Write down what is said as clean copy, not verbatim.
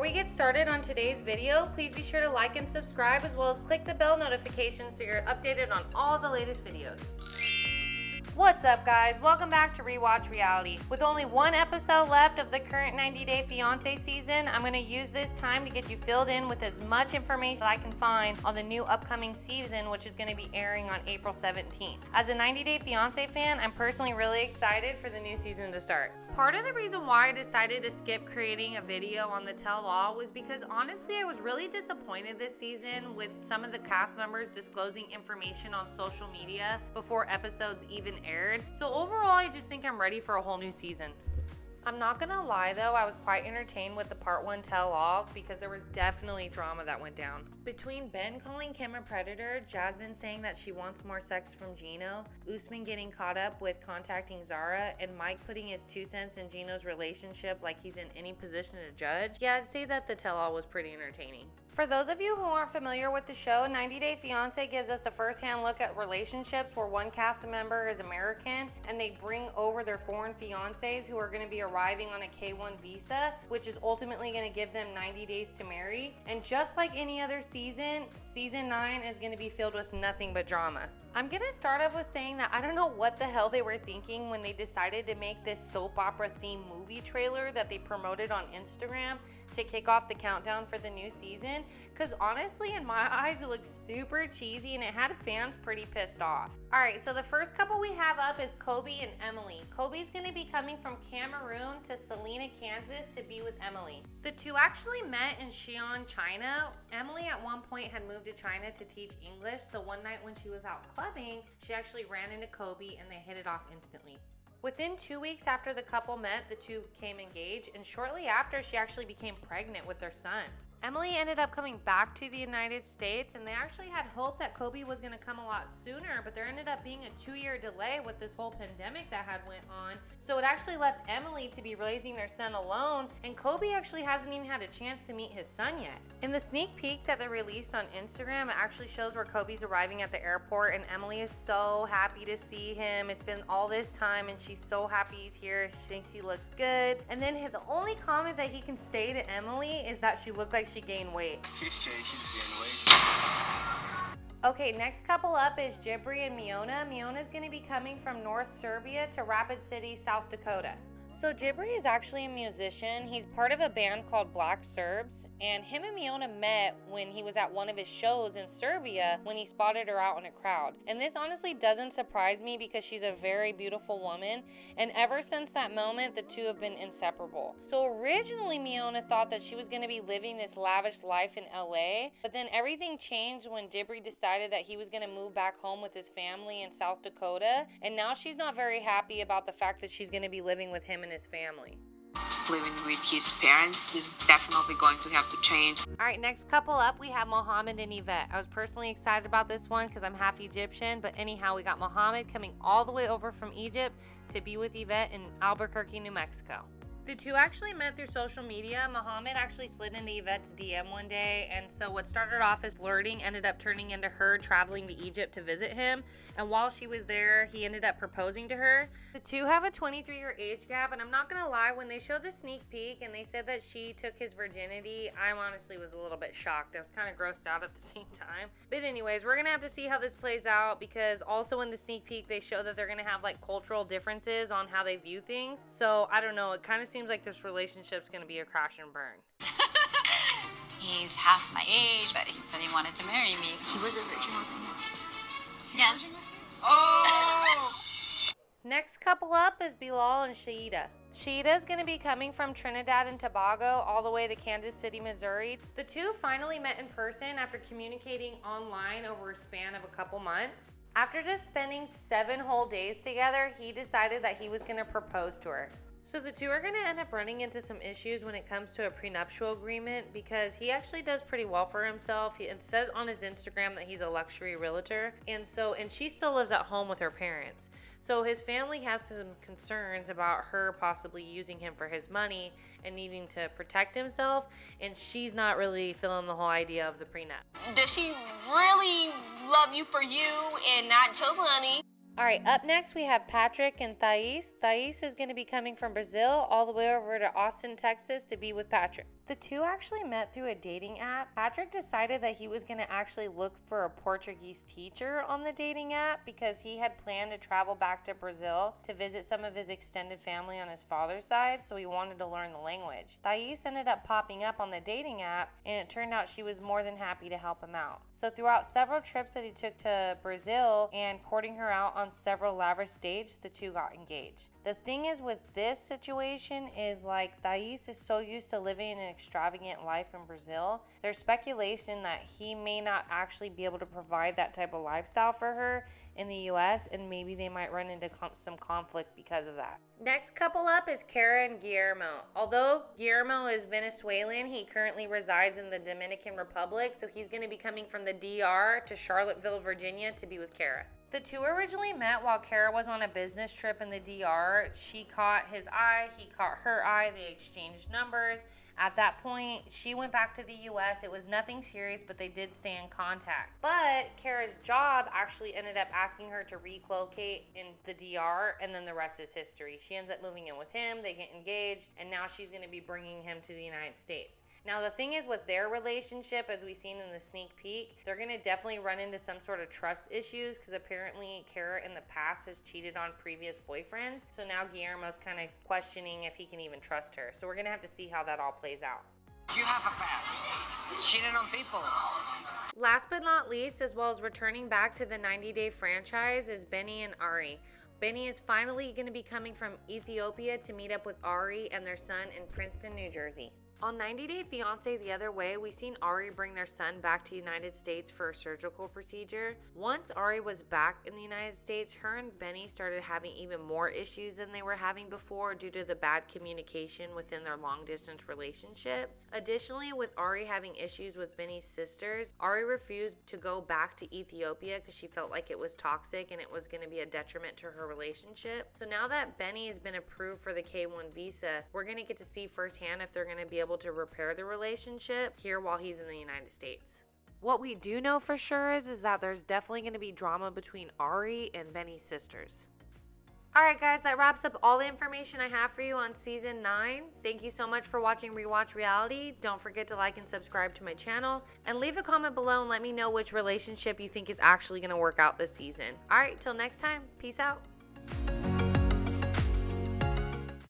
we get started on today's video, please be sure to like and subscribe, as well as click the bell notification so you're updated on all the latest videos. What's up, guys? Welcome back to Rewatch Reality. With only one episode left of the current 90-day Fiancé season, I'm going to use this time to get you filled in with as much information as I can find on the new upcoming season, which is going to be airing on April 17th. As a 90-day Fiancé fan, I'm personally really excited for the new season to start. Part of the reason why I decided to skip creating a video on the tell-all was because honestly I was really disappointed this season with some of the cast members disclosing information on social media before episodes even aired. So overall, I just think I'm ready for a whole new season. I'm not gonna lie though, I was quite entertained with the part 1 tell-all because there was definitely drama that went down. Between Ben calling Kim a predator, Jasmine saying that she wants more sex from Gino, Usman getting caught up with contacting Zara, and Mike putting his 2 cents in Gino's relationship like he's in any position to judge, yeah, I'd say that the tell-all was pretty entertaining. For those of you who aren't familiar with the show, 90 Day Fiancé gives us a first-hand look at relationships where one cast member is American and they bring over their foreign fiancés who are going to be arriving on a K-1 visa, which is ultimately going to give them 90 days to marry. And just like any other season, season 9 is going to be filled with nothing but drama. I'm going to start off with saying that I don't know what the hell they were thinking when they decided to make this soap opera themed movie trailer that they promoted on Instagram to kick off the countdown for the new season, because honestly in my eyes it looks super cheesy and it had fans pretty pissed off. Alright, so the first couple we have up is Kobe and Emily. Kobe's going to be coming from Cameroon to Salina, Kansas to be with Emily. The two actually met in Xi'an, China. Emily at one point had moved to China to teach English, so one night when she was out clubbing, she actually ran into Kobe and they hit it off instantly. Within 2 weeks after the couple met, the two became engaged, and shortly after, she actually became pregnant with their son. Emily ended up coming back to the United States, and they actually had hope that Kobe was going to come a lot sooner, but there ended up being a 2-year delay with this whole pandemic that had went on. So it actually left Emily to be raising their son alone, and Kobe actually hasn't even had a chance to meet his son yet. In the sneak peek that they released on Instagram, it actually shows where Kobe's arriving at the airport, and Emily is so happy to see him. It's been all this time, and she's so happy he's here. She thinks he looks good. And then the only comment that he can say to Emily is that she looked like she gained weight. She's gained weight. Okay, next couple up is Jibri and Miona. Miona's gonna be coming from North Serbia to Rapid City, South Dakota. So Jibri is actually a musician. He's part of a band called Black Serbs, and him and Miona met when he was at one of his shows in Serbia when he spotted her out in a crowd. And this honestly doesn't surprise me because she's a very beautiful woman, and ever since that moment, the two have been inseparable. So originally Miona thought that she was going to be living this lavish life in LA, but then everything changed when Jibri decided that he was going to move back home with his family in South Dakota, and now she's not very happy about the fact that she's going to be living with him and his family. Living with his parents is definitely going to have to change. Alright, next couple up, we have Mohamed and Yvette. I was personally excited about this one because I'm half Egyptian, but anyhow, we got Mohamed coming all the way over from Egypt to be with Yvette in Albuquerque, New Mexico. The two actually met through social media. Mohamed actually slid into Yvette's DM one day, and so what started off as flirting ended up turning into her traveling to Egypt to visit him, and while she was there, he ended up proposing to her. The two have a 23-year age gap, and I'm not gonna lie, when they showed the sneak peek and they said that she took his virginity, I honestly was a little bit shocked. I was kind of grossed out at the same time. But anyways, we're gonna have to see how this plays out, because also in the sneak peek they show that they're gonna have like cultural differences on how they view things. So I don't know, it kind of seems like this relationship's gonna be a crash and burn. He's half my age, but he said he wanted to marry me. He was a virgin, wasn't he? Yes. Oh! Next couple up is Bilal and Sheida. Sheida is going to be coming from Trinidad and Tobago all the way to Kansas City, Missouri. The two finally met in person after communicating online over a span of a couple months. After just spending 7 whole days together, he decided that he was going to propose to her. So the two are going to end up running into some issues when it comes to a prenuptial agreement, because he actually does pretty well for himself. It says on his Instagram that he's a luxury realtor, and she still lives at home with her parents. So his family has some concerns about her possibly using him for his money and needing to protect himself, and she's not really feeling the whole idea of the prenup. Does she really love you for you and not your money? All right, up next we have Patrick and Thais. Thais is going to be coming from Brazil all the way over to Austin, Texas to be with Patrick. The two actually met through a dating app. Patrick decided that he was going to actually look for a Portuguese teacher on the dating app because he had planned to travel back to Brazil to visit some of his extended family on his father's side, so he wanted to learn the language. Thais ended up popping up on the dating app, and it turned out she was more than happy to help him out. So throughout several trips that he took to Brazil and courting her out on several lavish dates, the two got engaged. The thing is with this situation is like Thais is so used to living an extravagant life in Brazil, there's speculation that he may not actually be able to provide that type of lifestyle for her in the US, and maybe they might run into some conflict because of that. Next couple up is Kara and Guillermo. Although Guillermo is Venezuelan, he currently resides in the Dominican Republic, so he's going to be coming from the DR to Charlottesville, Virginia to be with Kara. The two originally met while Kara was on a business trip in the DR. She caught his eye, he caught her eye, they exchanged numbers. At that point, she went back to the US. It was nothing serious, but they did stay in contact. But Kara's job actually ended up asking her to relocate in the DR, and then the rest is history. She ends up moving in with him, they get engaged, and now she's going to be bringing him to the United States. Now, the thing is with their relationship, as we've seen in the sneak peek, they're going to definitely run into some sort of trust issues because apparently Kara in the past has cheated on previous boyfriends. So now Guillermo's kind of questioning if he can even trust her. So we're going to have to see how that all plays out. You have a past. Cheating on people. Last but not least, as well as returning back to the 90-day franchise, is Benny and Ari. Benny is finally going to be coming from Ethiopia to meet up with Ari and their son in Princeton, New Jersey. On 90 Day Fiancé the other way, we seen Ari bring their son back to the United States for a surgical procedure. Once Ari was back in the United States, her and Benny started having even more issues than they were having before due to the bad communication within their long distance relationship. Additionally, with Ari having issues with Benny's sisters, Ari refused to go back to Ethiopia because she felt like it was toxic and it was going to be a detriment to her relationship. So now that Benny has been approved for the K-1 visa, we're going to get to see firsthand if they're going to be able to repair the relationship here while he's in the United States. What we do know for sure is that there's definitely going to be drama between Ari and Benny's sisters. Alright guys, that wraps up all the information I have for you on Season 9. Thank you so much for watching Rewatch Reality. Don't forget to like and subscribe to my channel. And leave a comment below and let me know which relationship you think is actually going to work out this season. Alright, till next time, peace out.